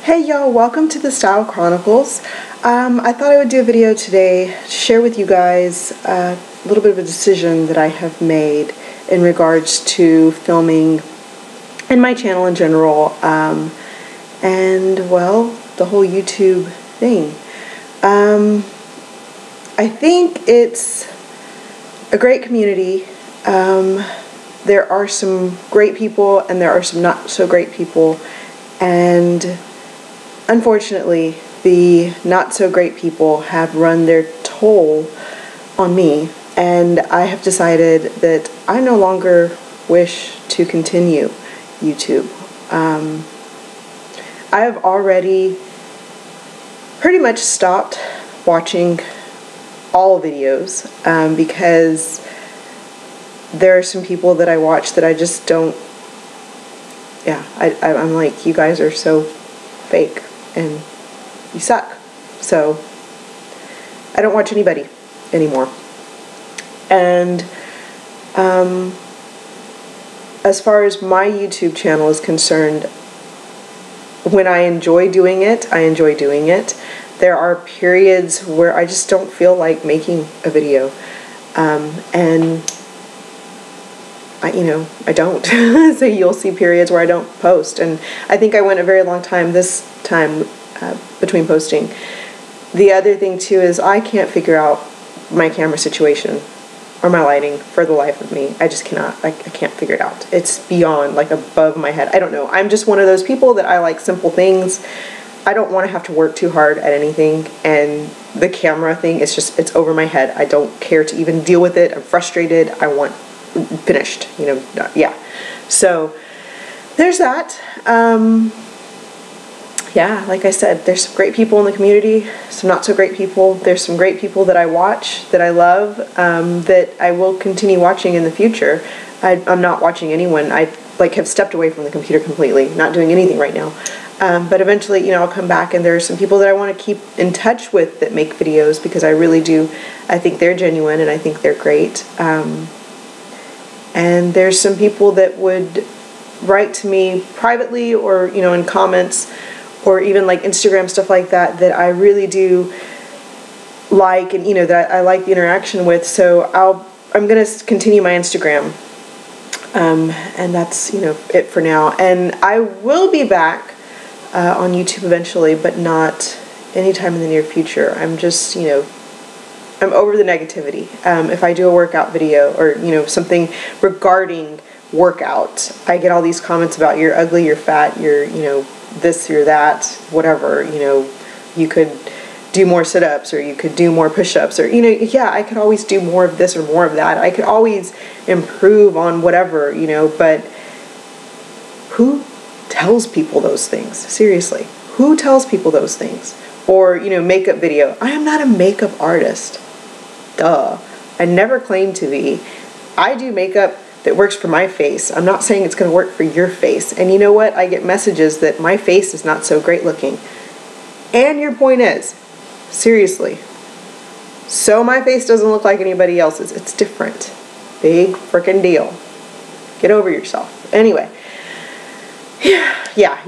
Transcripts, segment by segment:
Hey y'all, welcome to the Style Chronicles. I thought I would do a video today to share with you guys a little bit of a decision that I have made in regards to filming and my channel in general, and well, the whole YouTube thing. I think it's a great community. There are some great people and there are some not so great people, and unfortunately, the not so great people have run their toll on me, and I have decided that I no longer wish to continue YouTube. I have already pretty much stopped watching all videos because there are some people that I watch that I just don't, I'm like, you guys are so fake and you suck. So I don't watch anybody anymore. And as far as my YouTube channel is concerned, when I enjoy doing it, I enjoy doing it. There are periods where I just don't feel like making a video. And I don't. So you'll see periods where I don't post. And I think I went a very long time this time between posting. The other thing too is I can't figure out my camera situation or my lighting for the life of me. I just cannot. I can't figure it out. It's beyond, like, above my head. I don't know. I'm just one of those people that I like simple things. I don't want to have to work too hard at anything, and the camera thing is just, it's over my head. I don't care to even deal with it. I'm frustrated. I want finished, yeah. So there's that. Yeah, like I said, there's some great people in the community, some not so great people. There's some great people that I watch, that I love, that I will continue watching in the future. I'm not watching anyone. I have stepped away from the computer completely, not doing anything right now. But eventually, I'll come back, and there are some people that I want to keep in touch with that make videos, because I really do. I think they're genuine and I think they're great. And there's some people that would write to me privately or, in comments, or even like Instagram, stuff like that, that I really do like, and, that I like the interaction with. So I'm going to continue my Instagram. And that's, it for now. And I will be back on YouTube eventually, but not anytime in the near future. I'm just, I'm over the negativity. If I do a workout video or, something regarding workout, I get all these comments about you're ugly, you're fat, you're, this, you're that, whatever, you could do more sit-ups, or you could do more push-ups, or, yeah, I could always do more of this or more of that. I could always improve on whatever, but who tells people those things? Seriously, who tells people those things? Or, makeup video. I am not a makeup artist. Duh. I never claimed to be. I do makeup that works for my face. I'm not saying it's going to work for your face. And you know what? I get messages that my face is not so great looking. And your point is, seriously, so my face doesn't look like anybody else's. It's different. Big frickin' deal. Get over yourself. Anyway. Yeah,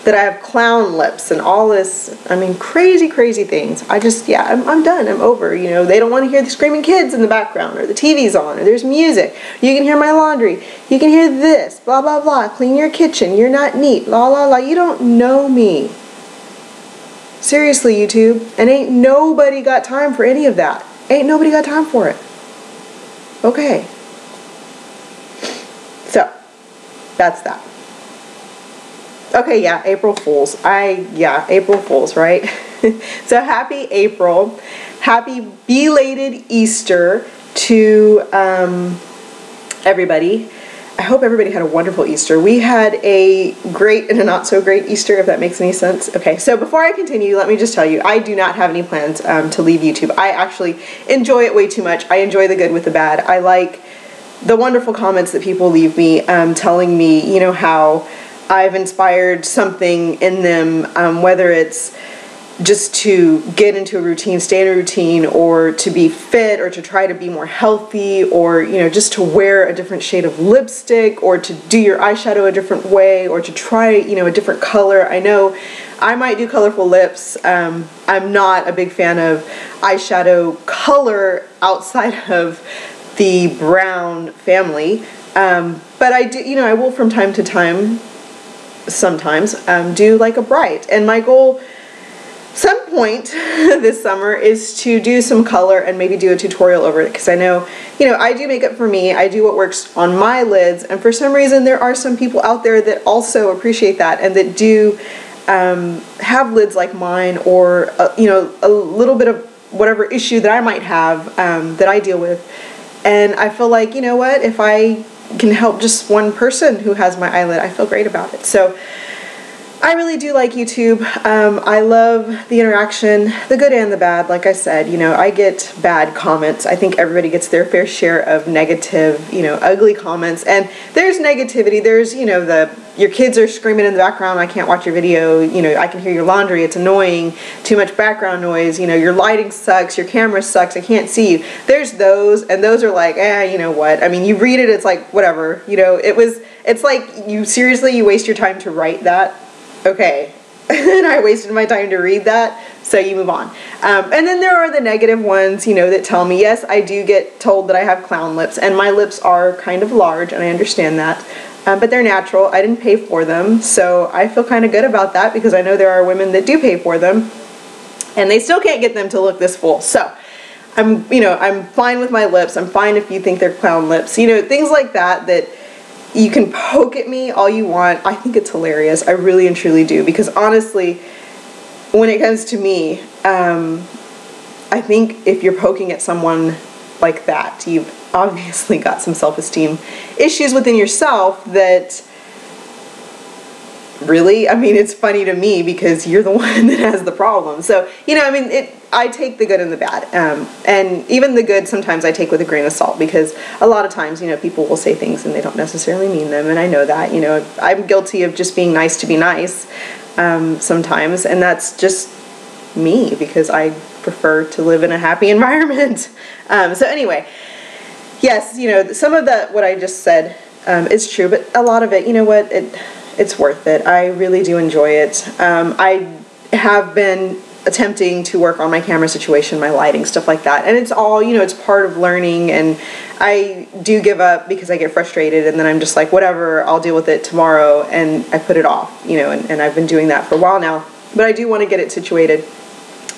that I have clown lips and all this, crazy, crazy things. I'm done. I'm over. They don't want to hear the screaming kids in the background, or the TV's on, or there's music. You can hear my laundry. You can hear this, blah, blah, blah. Clean your kitchen. You're not neat, la, la, la. You don't know me. Seriously, YouTube. And ain't nobody got time for any of that. Ain't nobody got time for it. Okay. So, that's that. Okay, yeah, April Fools. April Fools, right? So happy April. Happy belated Easter to everybody. I hope everybody had a wonderful Easter. We had a great and a not so great Easter, if that makes any sense. Okay, so before I continue, let me just tell you, I do not have any plans to leave YouTube. I actually enjoy it way too much. I enjoy the good with the bad. I like the wonderful comments that people leave me, telling me, how I've inspired something in them, whether it's just to get into a routine, stay in a routine, or to be fit, or to try to be more healthy, or, you know, just to wear a different shade of lipstick, or to do your eyeshadow a different way, or to try, you know, a different color. I know I might do colorful lips. I'm not a big fan of eyeshadow color outside of the brown family, but I do, you know, I will from time to time, sometimes, do like a bright. And my goal some point this summer is to do some color and maybe do a tutorial over it, because I know, you know, I do makeup for me, I do what works on my lids, and for some reason there are some people out there that also appreciate that and that do have lids like mine, or you know, a little bit of whatever issue that I might have that I deal with. And I feel like, you know what, if I can help just one person who has my eyelid, I feel great about it. So I really do like YouTube. I love the interaction, the good and the bad. Like I said, you know, I get bad comments. I think everybody gets their fair share of negative, you know, ugly comments. And there's negativity. There's, you know, your kids are screaming in the background, I can't watch your video, you know, I can hear your laundry, it's annoying, too much background noise, you know, your lighting sucks, your camera sucks, I can't see you. There's those, and those are like, you know what, I mean, you read it, it's like, whatever, you know, it's like, you seriously, you waste your time to write that. Okay, and I wasted my time to read that, so you move on. And then there are the negative ones, you know, that tell me, yes, I do get told that I have clown lips, and my lips are kind of large, and I understand that, but they're natural. I didn't pay for them, so I feel kind of good about that, because I know there are women that do pay for them, and they still can't get them to look this full. So I'm fine with my lips. I'm fine if you think they're clown lips, you know, things like that, that you can poke at me all you want. I think it's hilarious. I really and truly do. Because honestly, when it comes to me, I think if you're poking at someone like that, you've obviously got some self-esteem issues within yourself that really, I mean, it's funny to me because you're the one that has the problem. So, you know, I mean, I take the good and the bad. And even the good sometimes I take with a grain of salt, because a lot of times, you know, people will say things and they don't necessarily mean them. And I know that, you know, I'm guilty of just being nice to be nice sometimes. And that's just me, because I prefer to live in a happy environment. So anyway, yes, you know, some of that, what I just said is true, but a lot of it, you know what, it's worth it. I really do enjoy it. I have been attempting to work on my camera situation, my lighting, stuff like that. And it's all, you know, it's part of learning, and I do give up because I get frustrated, and then I'm just like, whatever, I'll deal with it tomorrow, and I put it off, you know, and I've been doing that for a while now. But I do want to get it situated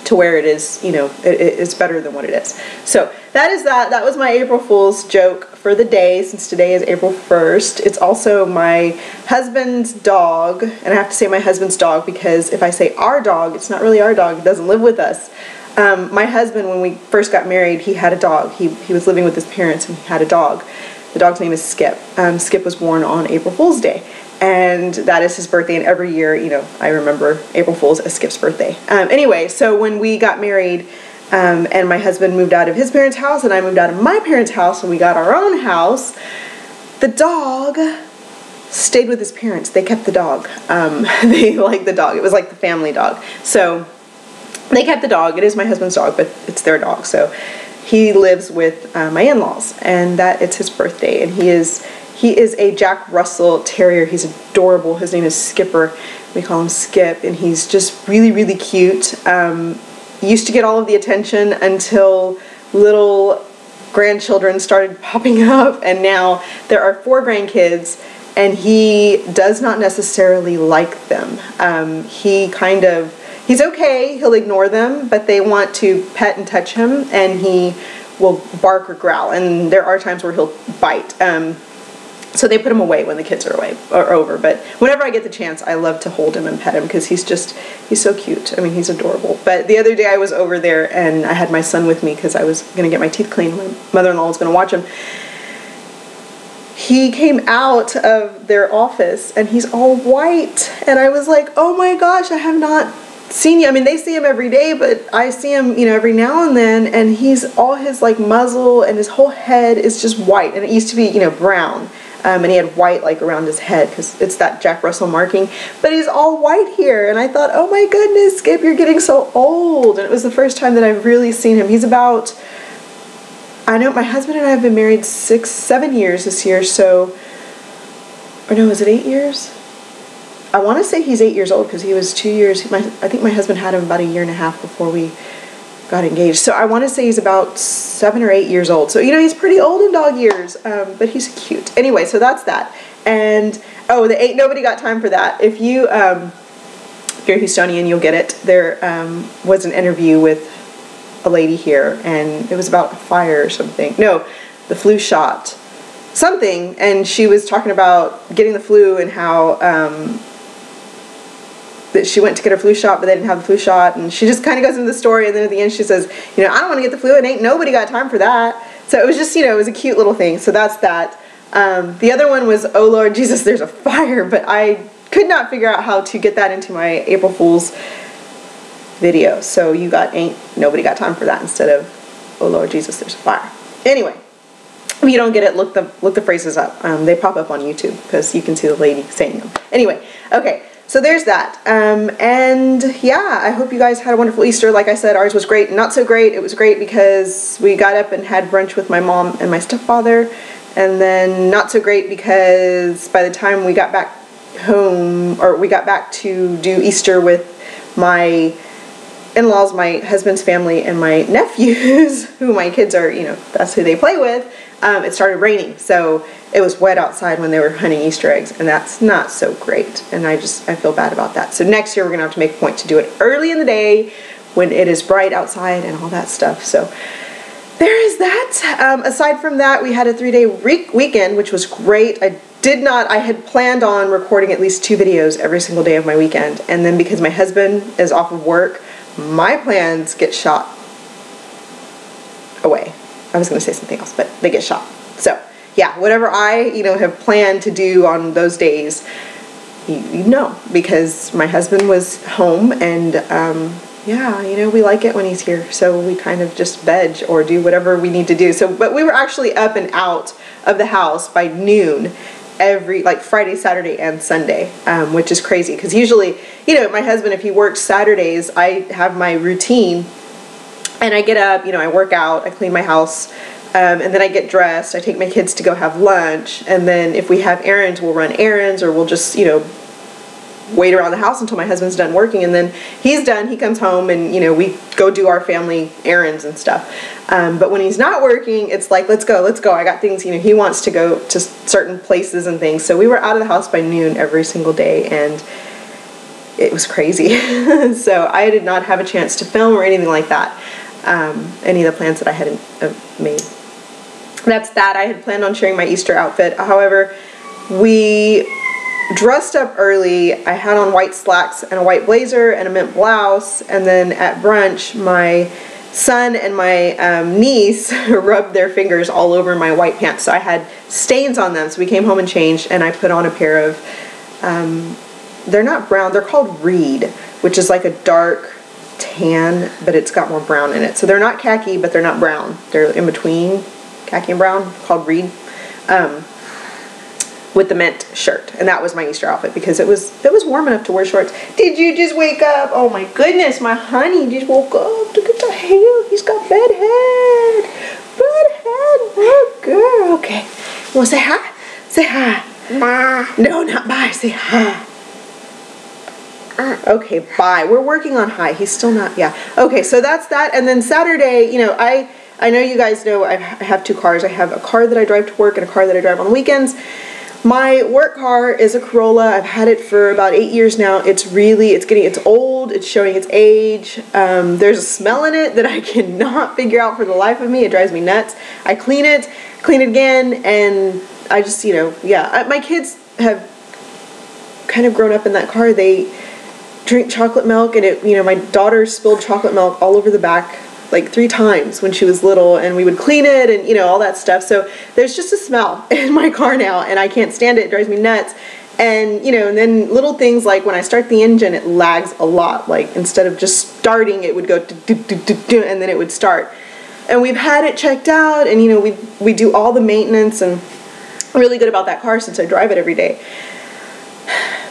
to where it is, you know, it's better than what it is. So that is that. That was my April Fool's joke for the day, since today is April 1st. It's also my husband's dog, and I have to say my husband's dog because if I say our dog, it's not really our dog. It doesn't live with us. My husband, when we first got married, he had a dog. He was living with his parents, and he had a dog. The dog's name is Skip. Skip was born on April Fool's Day. And that is his birthday, and every year, you know, I remember April Fool's as Skip's birthday. Anyway, so when we got married, and my husband moved out of his parents' house, and I moved out of my parents' house, and we got our own house, the dog stayed with his parents. They kept the dog. They liked the dog. It was like the family dog. So they kept the dog. It is my husband's dog, but it's their dog. So he lives with my in-laws, and that it's his birthday, and he is a Jack Russell Terrier. He's adorable. His name is Skipper. We call him Skip, and he's just really, really cute. Used to get all of the attention until little grandchildren started popping up, and now there are 4 grandkids, and he does not necessarily like them. He's okay. He'll ignore them, but they want to pet and touch him, and he will bark or growl, and there are times where he'll bite. So they put him away when the kids are away or over. But whenever I get the chance, I love to hold him and pet him because he's so cute. I mean, he's adorable. But the other day I was over there and I had my son with me because I was going to get my teeth cleaned. My mother-in-law was going to watch him. He came out of their office and he's all white. And I was like, oh my gosh, I have not seen you. I mean, they see him every day, but I see him, you know, every now and then. And he's all his like muzzle and his whole head is just white. And it used to be, you know, brown. and he had white like around his head because it's that Jack Russell marking, but he's all white here, and I thought, oh my goodness, Skip, you're getting so old. And it was the first time that I've really seen him. He's about, I know my husband and I have been married 7 years this year, so, or no, is it 8 years? I want to say he's 8 years old because he was 2 years, I think my husband had him about 1.5 years before we got engaged. So I want to say he's about 7 or 8 years old. So, you know, he's pretty old in dog years, but he's cute. Anyway, so that's that. And, oh, the Ain't Nobody Got Time for That. If you're a Houstonian, you'll get it. There was an interview with a lady here, and it was about a fire or something. No, the flu shot. Something, and she was talking about getting the flu and how that she went to get her flu shot, but they didn't have the flu shot, and she just kind of goes into the story, and then at the end she says, you know, I don't want to get the flu, and ain't nobody got time for that. So it was just, you know, it was a cute little thing. So that's that. The other one was, oh Lord Jesus, there's a fire, but I could not figure out how to get that into my April Fool's video. So you got ain't nobody got time for that instead of, oh Lord Jesus, there's a fire. Anyway, if you don't get it, look the phrases up. They pop up on YouTube because you can see the lady saying them. Anyway, okay. So there's that, and yeah, I hope you guys had a wonderful Easter. Like I said, ours was great. Not so great. It was great because we got up and had brunch with my mom and my stepfather, and then not so great because by the time we got back home, or we got back to do Easter with my in-laws, my husband's family, and my nephews, who my kids are, you know, that's who they play with, it started raining. So it was wet outside when they were hunting Easter eggs, and that's not so great. And I feel bad about that. So next year we're going to have to make a point to do it early in the day when it is bright outside and all that stuff. So there is that. Aside from that, we had a 3-day weekend, which was great. I had planned on recording at least 2 videos every single day of my weekend. And then because my husband is off of work, my plans get shot away. I was going to say something else, but they get shot. So yeah, whatever I, you know, have planned to do on those days, you know, because my husband was home, and yeah, you know, we like it when he's here, so we kind of just veg or do whatever we need to do. So, but we were actually up and out of the house by noon every, like Friday, Saturday, and Sunday, which is crazy because usually, you know, my husband, if he works Saturdays, I have my routine, and I get up, you know, I work out, I clean my house, and then I get dressed, I take my kids to go have lunch, and then if we have errands, we'll run errands, or we'll just, you know, wait around the house until my husband's done working, and then he's done, he comes home, and, you know, we go do our family errands and stuff. But when he's not working, it's like, let's go, I got things, you know, he wants to go to certain places and things. So we were out of the house by noon every single day, and it was crazy. So I did not have a chance to film or anything like that, any of the plans that I had made. That's that. I had planned on sharing my Easter outfit. However, we dressed up early. I had on white slacks and a white blazer and a mint blouse, and then at brunch my son and my niece rubbed their fingers all over my white pants, so I had stains on them. So we came home and changed, and I put on a pair of they're not brown, they're called Reed, which is like a dark tan, but it's got more brown in it. So they're not khaki, but they're not brown, they're in between khaki and brown, called Reed, with the mint shirt. And that was my Easter outfit because it was warm enough to wear shorts. Did you just wake up? Oh my goodness, my honey just woke up. Look at the hair. He's got bad head. Bad head. Oh girl. Okay. Well, say hi. Say hi. Bye. No, not bye. Say hi. Okay, bye. We're working on hi. He's still not, yeah. Okay, so that's that. And then Saturday, you know, I know you guys know I have 2 cars. I have a car that I drive to work and a car that I drive on the weekends. My work car is a Corolla. I've had it for about 8 years now. It's old. It's showing its age. There's a smell in it that I cannot figure out for the life of me. It drives me nuts. I clean it again, and I just, you know, yeah. My kids have kind of grown up in that car. They drink chocolate milk, and it, you know, my daughter spilled chocolate milk all over the back like 3 times when she was little, and we would clean it and, you know, all that stuff. So there's just a smell in my car now, and I can't stand it. It drives me nuts. And, you know, and then little things like when I start the engine, it lags a lot. Like instead of just starting, it would go and then it would start. And we've had it checked out, and, you know, we do all the maintenance and really good about that car since I drive it every day.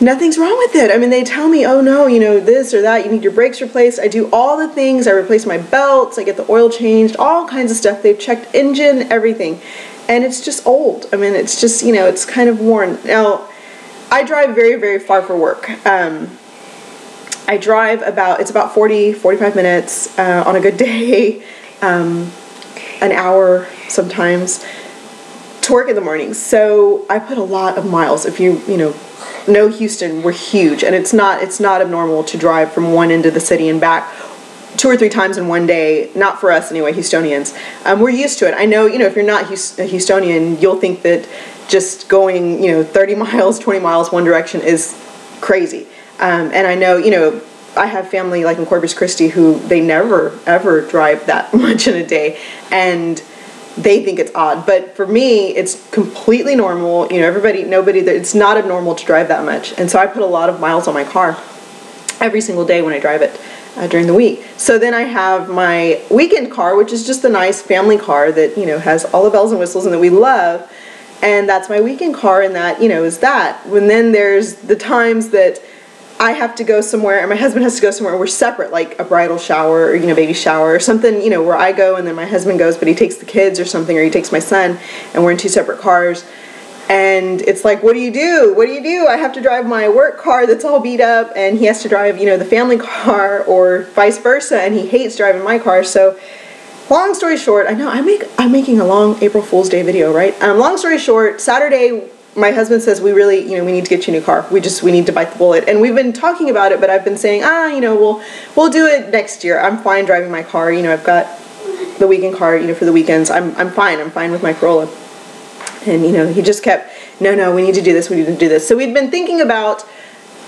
Nothing's wrong with it. I mean, they tell me, oh no, you know, this or that, you need your brakes replaced. I do all the things. I replace my belts, I get the oil changed, all kinds of stuff. They've checked engine, everything. And it's just old. I mean, it's just, you know, it's kind of worn. Now, I drive very, very far for work. I drive it's about 40, 45 minutes on a good day, an hour sometimes, to work in the mornings. So I put a lot of miles. If you know Houston, we're huge, and it's not abnormal to drive from one end of the city and back 2 or 3 times in one day. Not for us anyway, Houstonians. We're used to it. I know, if you're not a Houstonian, you'll think that just going, 30 miles, 20 miles one direction is crazy. And I know, I have family like in Corpus Christi who they never ever drive that much in a day, and they think it's odd. But for me, it's completely normal. It's not abnormal to drive that much. And so I put a lot of miles on my car every single day when I drive it during the week. So then I have my weekend car, which is just the nice family car that, has all the bells and whistles and that we love. And that's my weekend car, and that, is that. When then there's the times that I have to go somewhere and my husband has to go somewhere, we're separate, like a bridal shower or, baby shower or something, where I go and then my husband goes, but he takes the kids or something, or he takes my son, and we're in 2 separate cars. And it's like, what do you do? What do you do? I have to drive my work car that's all beat up, and he has to drive, the family car, or vice versa, and he hates driving my car. So long story short, I know I'm making a long April Fool's Day video, right? Long story short, Saturday, my husband says, we really, we need to get you a new car. We need to bite the bullet. And we've been talking about it, but I've been saying, we'll do it next year. I'm fine driving my car. I've got the weekend car, for the weekends. I'm fine. I'm fine with my Corolla. And, he just kept, no, we need to do this. We need to do this. So we'd been thinking about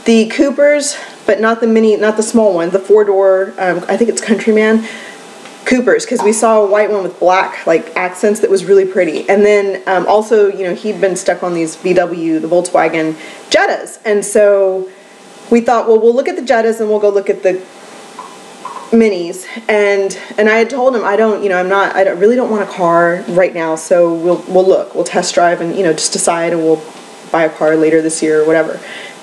the Coopers, but not the small one, the 4-door, I think it's Countryman Coopers, because we saw a white one with black accents that was really pretty. And then also, he'd been stuck on these VW, the Volkswagen Jettas, and so we thought, well, we'll look at the Jettas and we'll go look at the Minis. And I had told him, I really don't want a car right now, so we'll test drive and just decide, and we'll buy a car later this year or whatever.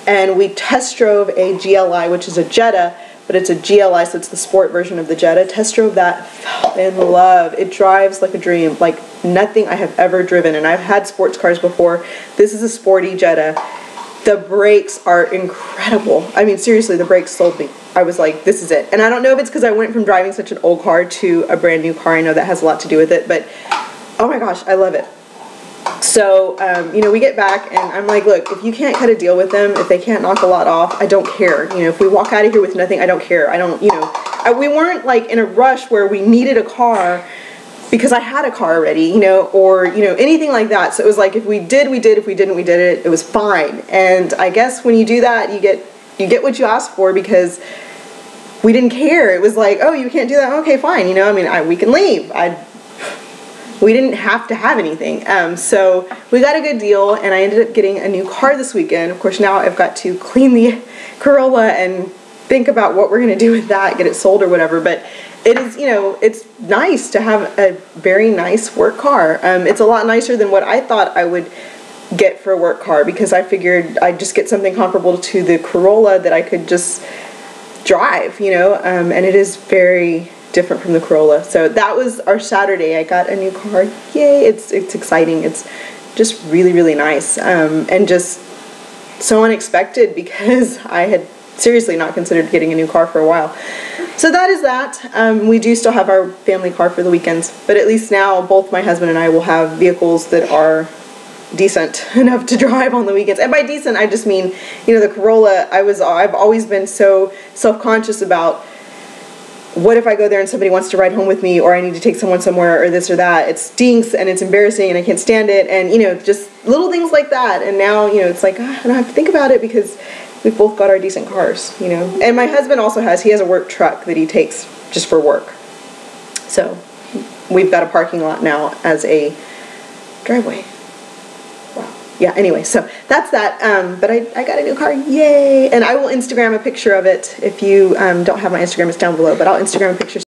And we test drove a GLI, which is a Jetta, but it's a GLI, so it's the sport version of the Jetta. Test drove that, fell in love. It drives like a dream, like nothing I have ever driven. And I've had sports cars before. This is a sporty Jetta. The brakes are incredible. I mean, seriously, the brakes sold me. I was like, this is it. And I don't know if it's because I went from driving such an old car to a brand new car. I know that has a lot to do with it, but oh my gosh, I love it. So, we get back, and I'm like, look, if you can't cut a deal with them, if they can't knock a lot off, I don't care. If we walk out of here with nothing, I don't care. I don't, we weren't like in a rush where we needed a car because I had a car already, or, anything like that. So it was like, if we did, we did. If we didn't, we did it. It was fine. And I guess when you do that, you get what you asked for, because we didn't care. It was like, oh, you can't do that? Okay, fine. We can leave. We didn't have to have anything. So we got a good deal, and I ended up getting a new car this weekend. Of course, now I've got to clean the Corolla and think about what we're going to do with that, get it sold or whatever. But it is, it's nice to have a very nice work car. It's a lot nicer than what I thought I would get for a work car, because I figured I'd just get something comparable to the Corolla that I could just drive, and it is very different from the Corolla. So that was our Saturday. I got a new car. Yay! It's exciting. It's just really, really nice, and just so unexpected, because I had seriously not considered getting a new car for a while. So that is that. We do still have our family car for the weekends, but at least now both my husband and I will have vehicles that are decent enough to drive on the weekends. And by decent, I just mean, the Corolla, I've always been so self-conscious about, what if I go there and somebody wants to ride home with me, or I need to take someone somewhere, or this or that? It stinks, and it's embarrassing, and I can't stand it, and just little things like that. And now, it's like, I don't have to think about it, because we've both got our decent cars, And my husband also he has a work truck that he takes just for work. So we've got a parking lot now as a driveway. Yeah, anyway, so that's that. But I got a new car, yay! And I will Instagram a picture of it. If you don't have my Instagram, it's down below, but I'll Instagram a picture.